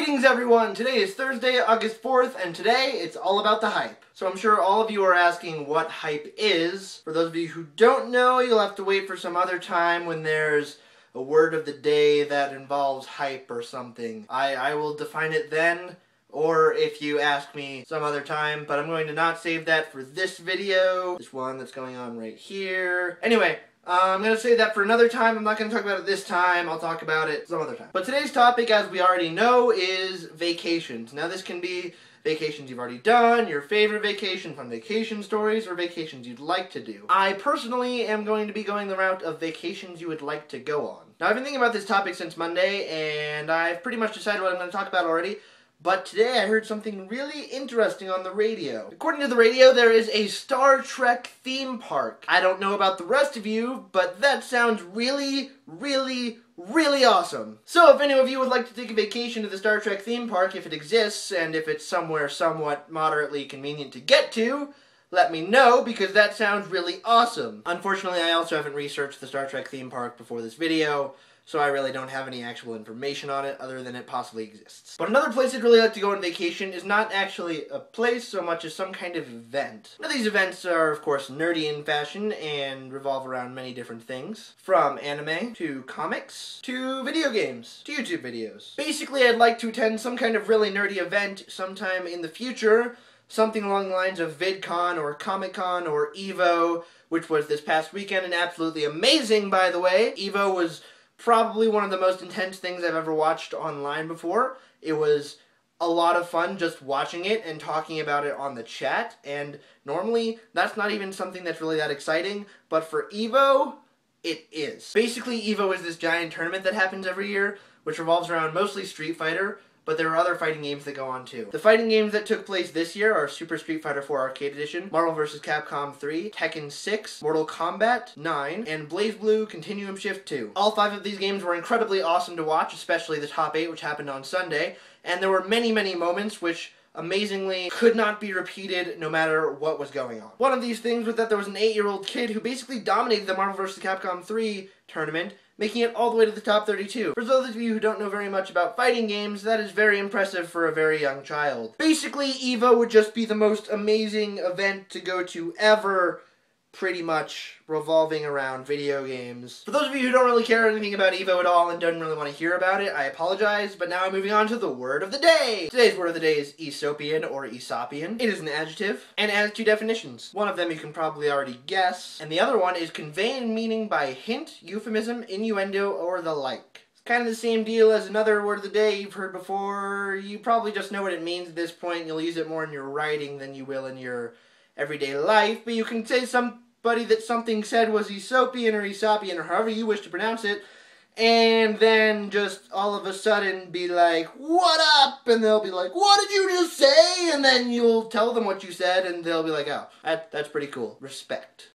Greetings everyone! Today is Thursday, August 4th, and today it's all about the hype. So I'm sure all of you are asking what hype is. For those of you who don't know, you'll have to wait for some other time when there's a word of the day that involves hype or something. I will define it then, or if you ask me some other time, but I'm going to not save that for this video. This one that's going on right here. Anyway, I'm going to save that for another time. I'm not going to talk about it this time. I'll talk about it some other time. But today's topic, as we already know, is vacations. Now this can be vacations you've already done, your favorite vacation, fun vacation stories, or vacations you'd like to do. I personally am going to be going the route of vacations you would like to go on. Now I've been thinking about this topic since Monday, and I've pretty much decided what I'm going to talk about already. But today I heard something really interesting on the radio. According to the radio, there is a Star Trek theme park. I don't know about the rest of you, but that sounds really, really, really awesome. So if any of you would like to take a vacation to the Star Trek theme park, if it exists, and if it's somewhere somewhat moderately convenient to get to, let me know, because that sounds really awesome. Unfortunately, I also haven't researched the Star Trek theme park before this video, so I really don't have any actual information on it other than it possibly exists. But another place I'd really like to go on vacation is not actually a place so much as some kind of event. Now these events are of course nerdy in fashion and revolve around many different things. From anime, to comics, to video games, to YouTube videos. Basically I'd like to attend some kind of really nerdy event sometime in the future, something along the lines of VidCon or Comic-Con or EVO, which was this past weekend and absolutely amazing by the way. EVO was probably one of the most intense things I've ever watched online before. It was a lot of fun just watching it and talking about it on the chat, and normally that's not even something that's really that exciting, but for EVO, it is. Basically, EVO is this giant tournament that happens every year, which revolves around mostly Street Fighter, but there are other fighting games that go on too. The fighting games that took place this year are Super Street Fighter 4 Arcade Edition, Marvel vs. Capcom 3, Tekken 6, Mortal Kombat 9, and BlazBlue Continuum Shift 2. All 5 of these games were incredibly awesome to watch, especially the top 8, which happened on Sunday, and there were many, many moments which amazingly could not be repeated no matter what was going on. One of these things was that there was an 8-year-old kid who basically dominated the Marvel vs. Capcom 3 tournament, making it all the way to the top 32. For those of you who don't know very much about fighting games, that is very impressive for a very young child. Basically, EVO would just be the most amazing event to go to ever, pretty much revolving around video games. For those of you who don't really care anything about EVO at all and don't really want to hear about it, I apologize, but now I'm moving on to the word of the day. Today's word of the day is Aesopian or Aesopian. It is an adjective and it has 2 definitions. One of them you can probably already guess, and the other one is conveying meaning by hint, euphemism, innuendo, or the like. It's kind of the same deal as another word of the day you've heard before. You probably just know what it means at this point. You'll use it more in your writing than you will in your everyday life, but you can say that something said was Aesopian or Aesopian or however you wish to pronounce it, and then just all of a sudden be like, what up? And they'll be like, what did you just say? And then you'll tell them what you said and they'll be like, oh, that's pretty cool. Respect.